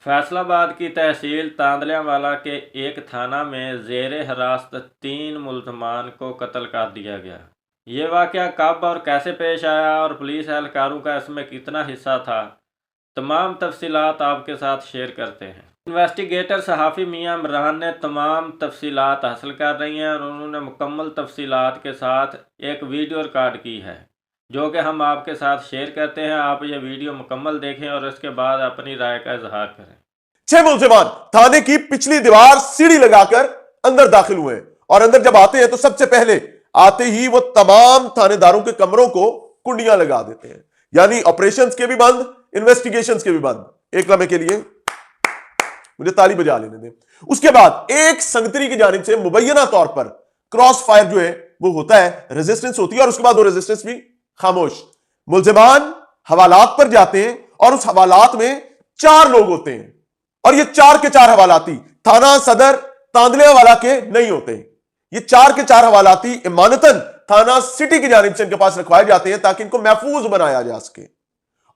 फैसला बाद की तहसील तांदलियावाला के एक थाना में जेर हिरासत 3 मुल्ज़मान को कत्ल कर दिया गया। ये वाक़या कब और कैसे पेश आया और पुलिस एहलकारों का इसमें कितना हिस्सा था, तमाम तफसीलात आपके साथ शेयर करते हैं। इन्वेस्टिगेटर सहाफ़ी मियां इमरान ने तमाम तफसीलात हासिल कर रही हैं और उन्होंने मुकम्मल तफसीलात के साथ एक वीडियो रिकॉर्ड की है जो कि हम आपके साथ शेयर करते हैं। आप ये वीडियो मुकम्मल देखें और इसके बाद अपनी राय का इजहार करें। 6 मुल्जिमान थाने की पिछली दीवार सीढ़ी लगाकर अंदर दाखिल हुए और अंदर जब आते हैं तो सबसे पहले आते ही वो तमाम थानेदारों के कमरों को कुंडियां लगा देते हैं, यानी ऑपरेशंस के भी बंद, इन्वेस्टिगेशंस के भी बंद। एक लम्हे के लिए मुझे ताली बजा लेने दें। उसके बाद एक संगतरी की जानिब से मुबैना तौर पर क्रॉस फायर जो है वो होता है, रेजिस्टेंस होती है और उसके बाद वो रेजिस्टेंस भी खामोश। मुल्जिमान हवालात पर जाते हैं और उस हवालात में 4 लोग होते हैं और ये 4 के 4 हवालाती थाना सदर तांदलियावाला के नहीं होते। ये 4 के 4 हवालाती इमानतन थाना सिटी की जानिब से इनके पास रखवाए जाते हैं ताकि इनको महफूज बनाया जा सके।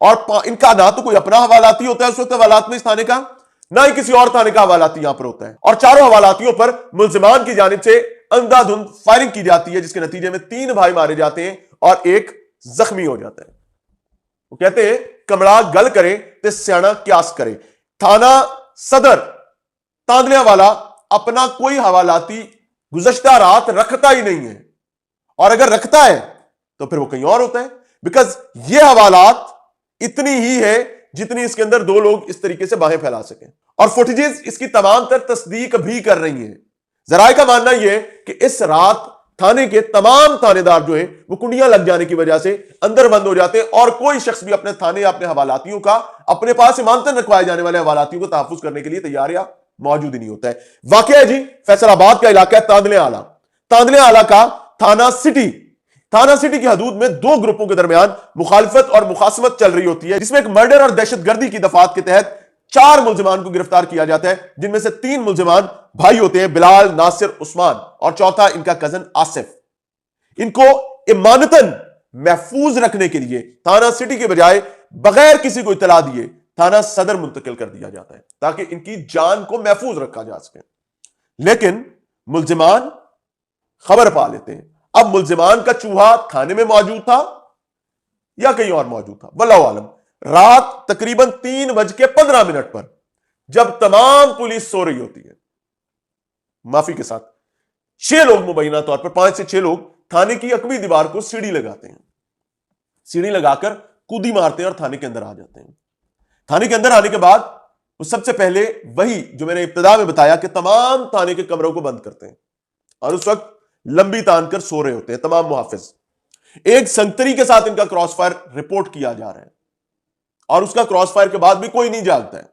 और इनका ना तो कोई अपना हवालाती होता है उस वक्त हवालात में इस थाने का, ना ही किसी और थाने का हवालाती यहां पर होता है। और चारों हवालातियों पर मुल्जिमान की जानिब से अंधाधुंध फायरिंग की जाती है जिसके नतीजे में 3 भाई मारे जाते हैं और एक जख्मी हो जाता है। वो कहते हैं कमड़ा गल करे ते स्याणा क्यास करे। थाना सदर तांदलियावाला अपना कोई हवालाती गुज़श्ता रात रखता ही नहीं है, और अगर रखता है तो फिर वो कहीं और होता है, बिकॉज ये हवालात इतनी ही है जितनी इसके अंदर 2 लोग इस तरीके से बाहें फैला सकें। और फुटेजेस इसकी तमाम तर तस्दीक भी कर रही हैं। जराए का मानना यह है कि इस रात थाने के तमाम थानेदार जो हैं वो कुंडियां लग जाने की वजह से अंदर बंद हो जाते हैं और कोई शख्स भी अपने थाने या अपने हवालातियों का, अपने पास इमानतन रखवाए जाने वाले हवालातियों को तहफ्फुज करने के लिए तैयार या मौजूद ही नहीं होता है। वाकया है जी फैसलाबाद का इलाका है तांदलियावाला। तांदलियावाला का थाना सिटी की हदूद में 2 ग्रुपों के दरमियान मुखालिफत और मुखासमत चल रही होती है, जिसमें एक मर्डर और दहशतगर्दी की दफात के तहत 4 मुल्जिमान को गिरफ्तार किया जाता है, जिनमें से 3 मुल्जिमान भाई होते हैं, बिलाल, नासिर, उस्मान, और चौथा इनका कजन आसिफ। इनको इमानतन महफूज रखने के लिए थाना सिटी के बजाय बगैर किसी को इतला दिए थाना सदर मुंतकिल कर दिया जाता है ताकि इनकी जान को महफूज रखा जा सके। लेकिन मुल्जिमान खबर पा लेते हैं। अब मुल्जिमान का चूहा थाने में मौजूद था या कहीं और मौजूद था, वल्लाहु आलम। रात तकरीबन 3:15 पर जब तमाम पुलिस सो रही होती है, माफी के साथ 6 लोग मुबैना तौर पर 5 से 6 लोग थाने की अकवी दीवार को सीढ़ी लगाते हैं, सीढ़ी लगाकर कूदी मारते हैं और थाने के अंदर आ जाते हैं। थाने के अंदर आने के बाद वो सबसे पहले वही जो मैंने इब्तिदा में बताया कि तमाम थाने के कमरों को बंद करते हैं और उस वक्त लंबी तान कर सो रहे होते हैं तमाम मुहाफिज। एक संगतरी के साथ इनका क्रॉस फायर रिपोर्ट किया जा रहा है और उसका क्रॉस फायर के बाद भी कोई नहीं जागता है,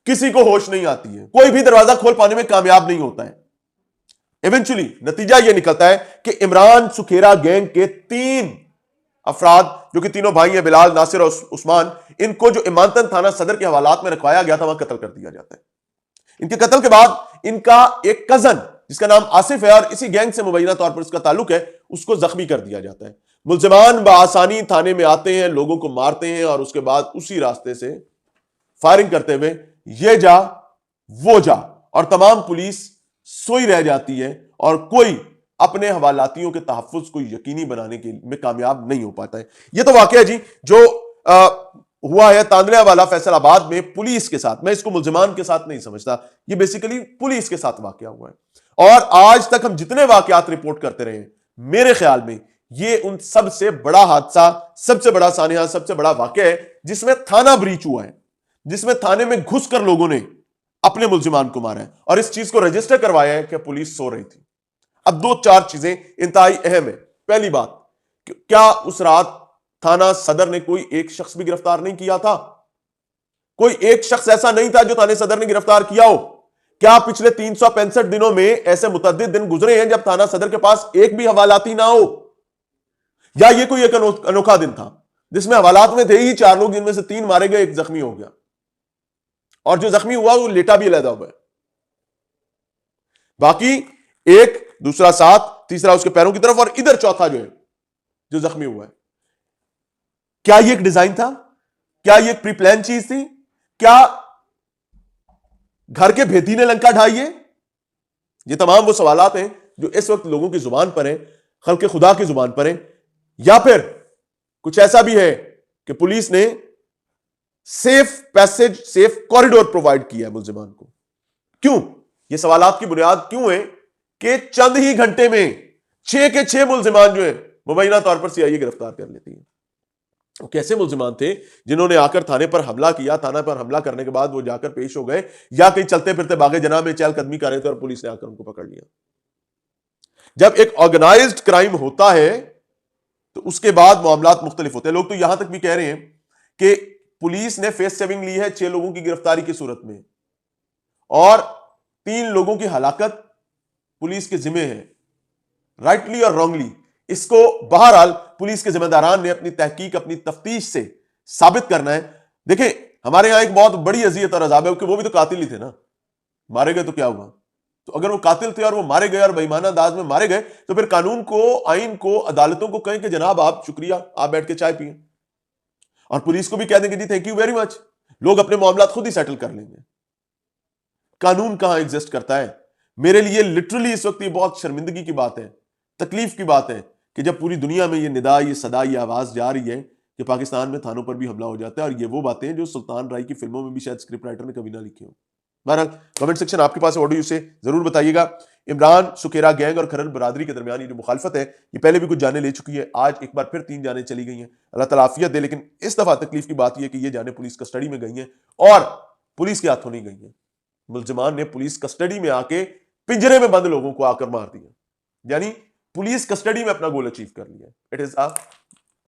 किसी को होश नहीं आती है, कोई भी दरवाजा खोल पाने में कामयाब नहीं होता है। इवेंचुअली नतीजा यह निकलता है कि इमरान सुखेरा गैंग के 3 अफराद जो कि तीनों भाई हैं, बिलाल, नासिर और उस्मान, इनको जो इमानतन थाना सदर के हवालात में रखवाया गया था वहां कत्ल कर दिया जाता है। इनके कत्ल के बाद इनका एक कजन जिसका नाम आसिफ है और इसी गैंग से मुबैना तौर पर इसका ताल्लुक है, उसको जख्मी कर दिया जाता है। मुल्जिमान बआसानी थाने में आते हैं, लोगों को मारते हैं और उसके बाद उसी रास्ते से फायरिंग करते हुए ये जा वो जा, और तमाम पुलिस सोई रह जाती है और कोई अपने हवालातियों के तहफ्फुज को यकीनी बनाने के में कामयाब नहीं हो पाता है। यह तो वाकया जी जो हुआ है तांदलियावाला फैसलाबाद में पुलिस के साथ। मैं इसको मुल्जिमान के साथ नहीं समझता, यह बेसिकली पुलिस के साथ वाकया हुआ है। और आज तक हम जितने वाकयात रिपोर्ट करते रहे, मेरे ख्याल में यह उन सबसे बड़ा हादसा, सबसे बड़ा सानिया, सबसे बड़ा वाकया है जिसमें थाना ब्रीच हुआ है, जिसमें थाने में घुसकर लोगों ने अपने मुल्जिमान को मारा है और इस चीज को रजिस्टर करवाया है कि पुलिस सो रही थी। अब 2-4 चीजें इंतहाई अहम है। पहली बात, क्या उस रात थाना सदर ने कोई एक शख्स भी गिरफ्तार नहीं किया था? कोई एक शख्स ऐसा नहीं था जो थाने सदर ने गिरफ्तार किया हो? क्या पिछले 365 दिनों में ऐसे मुतअद्दिद दिन गुजरे हैं जब थाना सदर के पास एक भी हवालाती ना हो? या ये कोई एक अनोखा दिन था जिसमें हवालात में थे ही 4 लोग, जिनमें से 3 मारे गए, 1 जख्मी हो गया, और जो जख्मी हुआ वो लेटा भी अलहदा हुआ है, बाकी एक, दूसरा साथ, तीसरा उसके पैरों की तरफ, और इधर चौथा जो है जो जख्मी हुआ है। क्या ये एक डिजाइन था? क्या ये एक प्री प्लान चीज थी? क्या घर के भेदी ने लंका ढाई है? ये तमाम वो सवालात हैं जो इस वक्त लोगों की जुबान पर हैं, खल्के खुदा की जुबान पर हैं। या फिर कुछ ऐसा भी है कि पुलिस ने safe passage, safe corridor provide किया है मुलजिमान को। क्यों? ये सवालात की बुनियाद क्यों है कि चंद ही घंटे में 6 के 6 मुलजिमान जो है मुबैना तौर पर सीआईए गिरफ्तार कर लेती है। वो कैसे मुलजिमान थे जिन्होंने आकर थाने पर हमला किया, थाना पर हमला करने के बाद वो जाकर पेश हो गए, या कहीं चलते फिरते बागे जनाब में चहलकदमी कर रहे थे और पुलिस ने आकर उनको पकड़ लिया। जब एक ऑर्गेनाइज्ड क्राइम होता है तो उसके बाद मामलात मुख्तलिफ होते हैं। लोग तो यहां तक भी कह रहे हैं कि पुलिस ने फेस सेविंग ली है 6 लोगों की गिरफ्तारी की सूरत में, और 3 लोगों की हलाकत पुलिस के जिम्मे है, राइटली और रॉन्गली। इसको बहरहाल पुलिस के जिम्मेदारान ने अपनी तहकीक, अपनी तफ्तीश से साबित करना है। देखें, हमारे यहां एक बहुत बड़ी अजियत और अजाब है कि वो भी तो कातिल ही थे ना, मारे गए तो क्या हुआ? तो अगर वो कातिल थे और वो मारे गए और बेईमाना अंदाज में मारे गए, तो फिर कानून को, आइन को, अदालतों को कहें कि जनाब आप शुक्रिया, आप बैठ के चाय पिए, और पुलिस को भी कह देंगे जी थैंक यू वेरी मच, लोग अपने मामला खुद ही सेटल कर लेंगे। कानून कहां एग्जिस्ट करता है? मेरे लिए लिटरली इस वक्त ये बहुत शर्मिंदगी की बात है, तकलीफ की बात है कि जब पूरी दुनिया में ये निदा, ये सदा, ये आवाज जा रही है कि पाकिस्तान में थानों पर भी हमला हो जाता है, और ये वो बातें हैं जो सुल्तान राय की फिल्मों में भी शायद स्क्रिप्ट राइटर ने कभी ना लिखी हो। बहरहाल कमेंट सेक्शन आपके पास ऑडियो, उसे जरूर बताइएगा। इमरान सुकेरा गैंग और खरल बरादरी के दरमियान ये जो मुखालफत है, ये पहले भी कुछ जाने ले चुकी है, आज एक बार फिर 3 जाने चली गई हैं। अल्लाह ताला आफियत दे। लेकिन इस दफा तकलीफ की बात यह कि ये जाने पुलिस कस्टडी में गई हैं और पुलिस के हाथों नहीं गई हैं। मुलजिमान ने पुलिस कस्टडी में आके पिंजरे में बंद लोगों को आकर मार दिया, यानी पुलिस कस्टडी में अपना गोल अचीव कर लिया। It is a